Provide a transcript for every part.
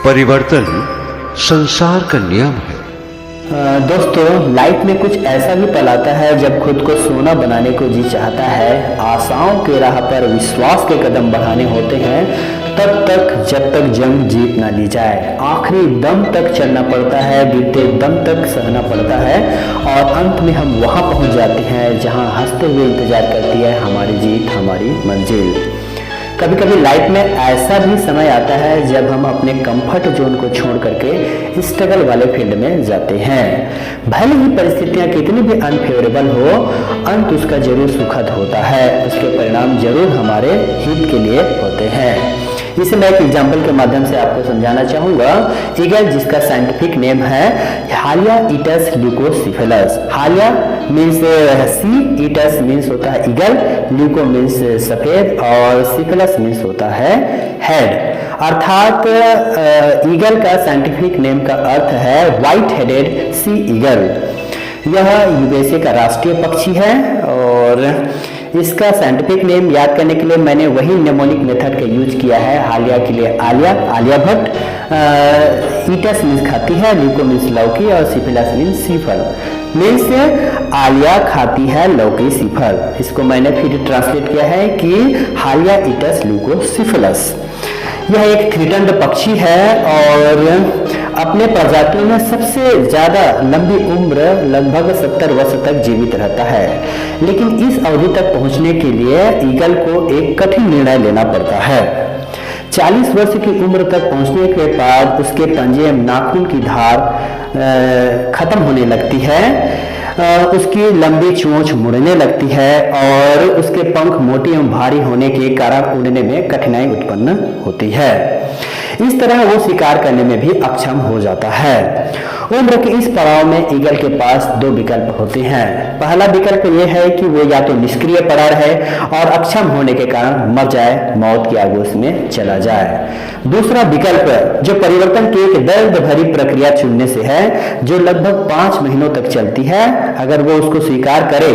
परिवर्तन संसार का नियम है। दोस्तों, लाइफ में कुछ ऐसा भी पल आता है जब खुद को सोना बनाने को जी चाहता है, आशाओं के राह पर विश्वास के कदम बढ़ाने होते हैं, तब तक जब तक जंग जीत ना ली जाए। आखिरी दम तक चलना पड़ता है, गिरते दम तक सहना पड़ता है और अंत में हम वहां पहुंच जाते हैं जहां हंसते हुए इंतजार करती है हमारी जीत, हमारी मंजिल। कभी कभी लाइफ में ऐसा भी समय आता है जब हम अपने कंफर्ट जोन को छोड़ करके स्ट्रगल वाले फील्ड में जाते हैं। भले ही परिस्थितियां कितनी भी अनफेवरेबल हो, अंत उसका जरूर सुखद होता है, उसके परिणाम जरूर हमारे हित के लिए होते हैं। इसे मैं एक एग्जाम्पल के माध्यम से आपको समझाना चाहूंगा। ईगल, जिसका साइंटिफिक नेम है हालिया इटस ल्यूकोसिफेलस। हालिया मीन्स सी, इटस मीन्स होता है ईगल, ल्यूको मीन्स सफेद और सिफेलस मीन्स होता है हेड। अर्थात ईगल का साइंटिफिक नेम का अर्थ है व्हाइट हेडेड सी ईगल। यह यूएसए का राष्ट्रीय पक्षी है और इसका साइंटिफिक नेम याद करने के लिए मैंने वही निमोनिक मेथड का यूज किया है। हालिया के लिए आलिया, आलिया भट्ट। ईटस मीन्स खाती है, ल्यूको मीन्स लौकी और सिफिलस मीन्स सीफल। मीन्स आलिया खाती है लौकी सीफल। इसको मैंने फिर ट्रांसलेट किया है कि हालिया इटस ल्यूको सिफिलस। यह एक थ्रीटंड पक्षी है और अपने प्रजातियों में सबसे ज्यादा लंबी उम्र लगभग 70 वर्ष तक जीवित रहता है। लेकिन इस अवधि तक पहुंचने के लिए ईगल को एक कठिन निर्णय लेना पड़ता है। 40 वर्ष की उम्र तक पहुंचने के बाद उसके पंजे नाखून की धार खत्म होने लगती है, उसकी लंबी चोंच मुड़ने लगती है और उसके पंख मोटे एवं भारी होने के कारण उड़ने में कठिनाई उत्पन्न होती है। इस तरह वो शिकार करने में भी अक्षम हो जाता है। उम्र के इस पड़ाव में ईगल के पास दो विकल्प होते हैं। पहला विकल्प यह है कि वो या तो निष्क्रिय पड़ा रहे और अक्षम होने के कारण मर जाए, मौत की आगोश में चला जाए। दूसरा विकल्प जो परिवर्तन की एक दर्द भरी प्रक्रिया चुनने से है, जो लगभग 5 महीनों तक चलती है, अगर वो उसको स्वीकार करे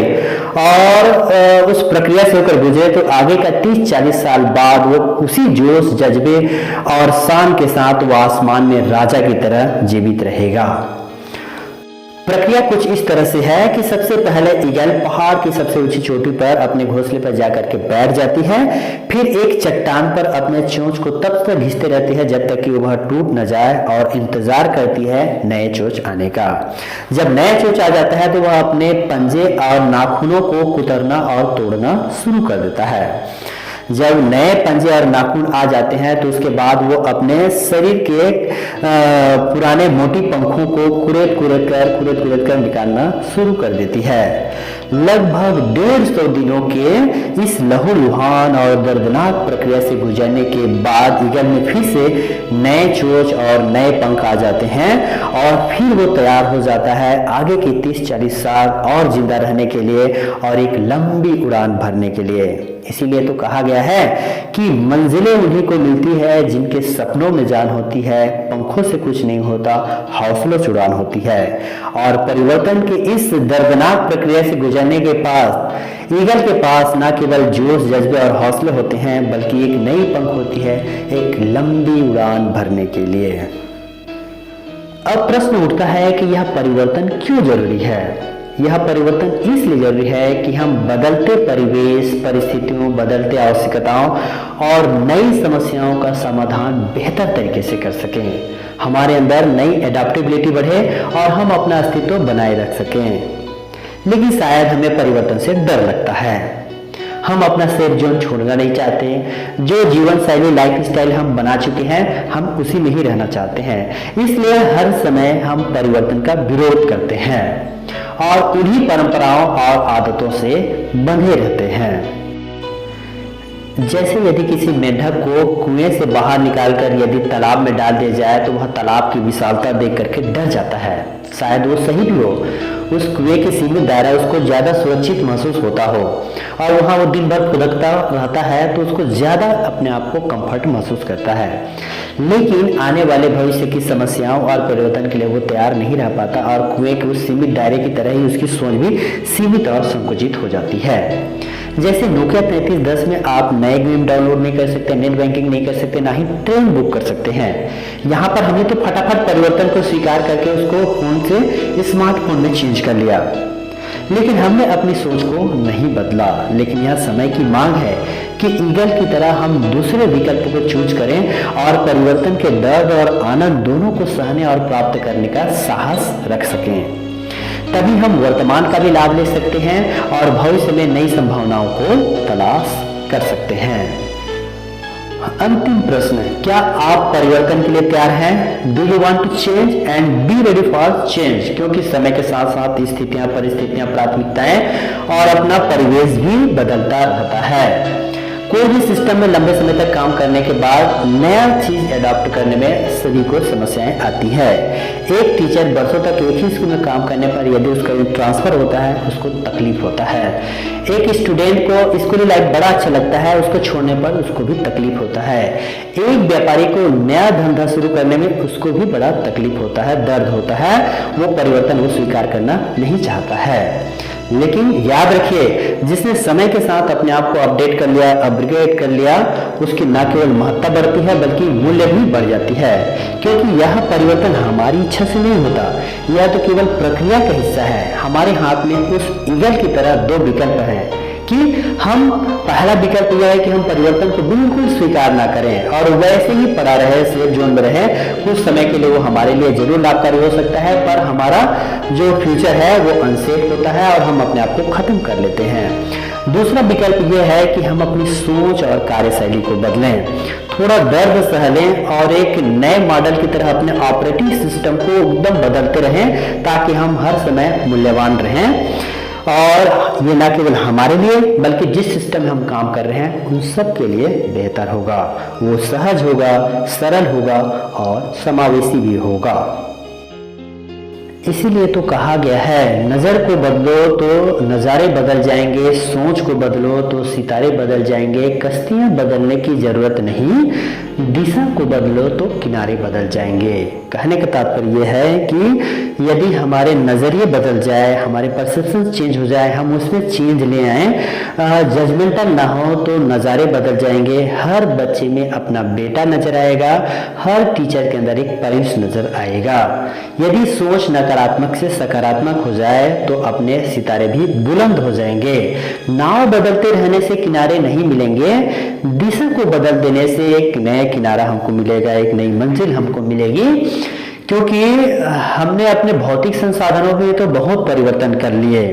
और उस प्रक्रिया से होकर गुजरे तो आगे का 30-40 साल बाद वो उसी जोश, जज्बे और शान के साथ वो आसमान में राजा की तरह जीवित रहेगा। प्रक्रिया कुछ इस तरह से है कि सबसे पहले ईगल पहाड़ की सबसे ऊंची चोटी पर अपने घोंसले पर जाकर के बैठ जाती है, फिर एक चट्टान पर अपने चोंच को तब तक घिसते रहती है जब तक कि वह टूट न जाए और इंतजार करती है नए चोंच आने का। जब नए चोंच आ जाता है तो वह अपने पंजे और नाखूनों को कुतरना और तोड़ना शुरू कर देता है। जब नए पंजे और नाखून आ जाते हैं तो उसके बाद वो अपने शरीर के पुराने मोटी पंखों को कुरेद कर निकालना शुरू कर देती है। लगभग 150 दिनों के इस लहूलुहान और दर्दनाक प्रक्रिया से गुजरने के बाद ईगल में फिर से नए चोंच और नए पंख आ जाते हैं और फिर वो तैयार हो जाता है आगे के 30-40 साल और जिंदा रहने के लिए और एक लंबी उड़ान भरने के लिए। इसीलिए तो कहा गया है कि मंजिलें उन्हीं को मिलती है जिनके सपनों में जान होती है, पंखों से कुछ नहीं होता, हौसलों से उड़ान होती है। और परिवर्तन के इस दर्दनाक प्रक्रिया से गुजरने के पास ईगल के पास न केवल जोश, जज्बे और हौसले होते हैं बल्कि एक नई पंख होती है एक लंबी उड़ान भरने के लिए। अब प्रश्न उठता है कि यह परिवर्तन क्यों जरूरी है? यह परिवर्तन इसलिए जरूरी है कि हम बदलते परिवेश, परिस्थितियों, बदलते आवश्यकताओं और नई समस्याओं का समाधान बेहतर तरीके से कर सकें, हमारे अंदर नई एडाप्टेबिलिटी बढ़े और हम अपना अस्तित्व बनाए रख सकें। लेकिन शायद हमें परिवर्तन से डर लगता है। हम अपना सेफ जोन छोड़ना नहीं चाहते। जो जीवन शैली, लाइफ स्टाइल हम बना चुके हैं, हम उसी में ही रहना चाहते हैं। इसलिए हर समय हम परिवर्तन का विरोध करते हैं और उन्हीं परंपराओं और आदतों से बंधे रहते हैं। जैसे यदि किसी मेंढक को कुएं से बाहर निकालकर यदि तालाब में डाल दिया जाए तो वह तालाब की विशालता देख करके डर जाता है। शायद वो सही भी हो, उस कुएं के सीमित दायरा उसको ज्यादा सुरक्षित महसूस होता हो और वहां वो दिन भर खुदकता रहता है तो उसको ज्यादा अपने आप को कंफर्ट महसूस करता है। लेकिन आने वाले भविष्य की समस्याओं और परिवर्तन के लिए वो तैयार नहीं रह पाता और कुएं के उस सीमित दायरे की तरह ही उसकी सोच भी सीमित और संकुचित हो जाती है। जैसे नोकिया 3310 में आप नए गेम डाउनलोड नहीं कर सकते, नेट बैंकिंग नहीं कर सकते, ना ही ट्रेन बुक कर सकते हैं। यहाँ पर हमने तो फटाफट परिवर्तन को स्वीकार करके उसको फोन से स्मार्टफोन में चेंज कर लिया, लेकिन हमने अपनी सोच को नहीं बदला। लेकिन यह समय की मांग है कि ईगल की तरह हम दूसरे विकल्प को चूज करें और परिवर्तन के दर्द और आनंद दोनों को सहने और प्राप्त करने का साहस रख सकें। तभी हम वर्तमान का भी लाभ ले सकते हैं और भविष्य में नई संभावनाओं को तलाश कर सकते हैं। अंतिम प्रश्न, क्या आप परिवर्तन के लिए तैयार हैं? Do you want to change and be ready for change? क्योंकि समय के साथ साथ स्थितियां, परिस्थितियां, प्राथमिकताएं और अपना परिवेश भी बदलता रहता है। कोई भी सिस्टम में लंबे समय तक काम करने के बाद नया चीज अडॉप्ट करने में सभी को समस्याएं आती है। एक टीचर वर्षों तक एक ही स्कूल में काम करने पर यदि उसका ट्रांसफर होता है उसको तकलीफ होता है। एक स्टूडेंट को स्कूली लाइफ बड़ा अच्छा लगता है, उसको छोड़ने पर उसको भी तकलीफ होता है। एक व्यापारी को नया धंधा शुरू करने में उसको भी बड़ा तकलीफ होता है, दर्द होता है, वो परिवर्तन वो स्वीकार करना नहीं चाहता है। लेकिन याद रखिए, जिसने समय के साथ अपने आप को अपडेट कर लिया, अपग्रेड कर लिया, उसकी न केवल महत्ता बढ़ती है बल्कि मूल्य भी बढ़ जाती है। क्योंकि यह परिवर्तन हमारी इच्छा से नहीं होता, यह तो केवल प्रक्रिया का हिस्सा है। हमारे हाथ में उस ईगल की तरह दो विकल्प हैं कि हम, पहला विकल्प यह है कि हम परिवर्तन को बिल्कुल स्वीकार ना करें और वैसे ही पड़ा रहे, सेफ जोन में रहे। कुछ समय के लिए वो हमारे लिए जरूर लाभकारी हो सकता है, पर हमारा जो फ्यूचर है वो अनसेफ होता है और हम अपने आप को खत्म कर लेते हैं। दूसरा विकल्प यह है कि हम अपनी सोच और कार्यशैली को बदलें, थोड़ा दर्द सह लें और एक नए मॉडल की तरह अपने ऑपरेटिंग सिस्टम को एकदम बदलते रहें ताकि हम हर समय मूल्यवान रहें। और ये ना केवल हमारे लिए बल्कि जिस सिस्टम में हम काम कर रहे हैं उन सब के लिए बेहतर होगा। वो सहज होगा, सरल होगा और समावेशी भी होगा। इसीलिए तो कहा गया है, नजर को बदलो तो नज़ारे बदल जाएंगे, सोच को बदलो तो सितारे बदल जाएंगे, कश्तियां बदलने की जरूरत नहीं, दिशा को बदलो तो किनारे बदल जाएंगे। कहने का तात्पर्य यह है कि यदि हमारे नज़रिए बदल जाए, हमारे परसेप्शन चेंज हो जाए, हम उसमें चेंज ले आए, जजमेंटल ना हो तो नज़ारे बदल जाएंगे। हर बच्चे में अपना बेटा नजर आएगा, हर टीचर के अंदर एक परिवेश नजर आएगा। यदि सोच नकारात्मक से सकारात्मक हो जाए तो अपने सितारे भी बुलंद हो जाएंगे। नाव बदलते रहने से किनारे नहीं मिलेंगे, दिशा को बदल देने से एक नया किनारा हमको मिलेगा, एक नई मंजिल हमको मिलेगी। क्योंकि हमने अपने भौतिक संसाधनों में तो बहुत परिवर्तन कर लिए।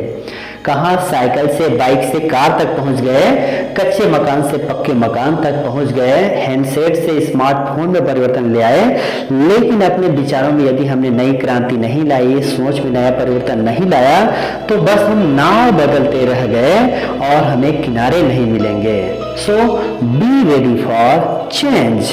कहाँ साइकिल से, बाइक से कार तक पहुंच गए, कच्चे मकान से पक्के मकान तक पहुंच गए, हैंडसेट से स्मार्टफोन में परिवर्तन ले आए। लेकिन अपने विचारों में यदि हमने नई क्रांति नहीं लाई, सोच में नया परिवर्तन नहीं लाया, तो बस हम नाव बदलते रह गए और हमें किनारे नहीं मिलेंगे। सो बी रेडी फॉर चेंज।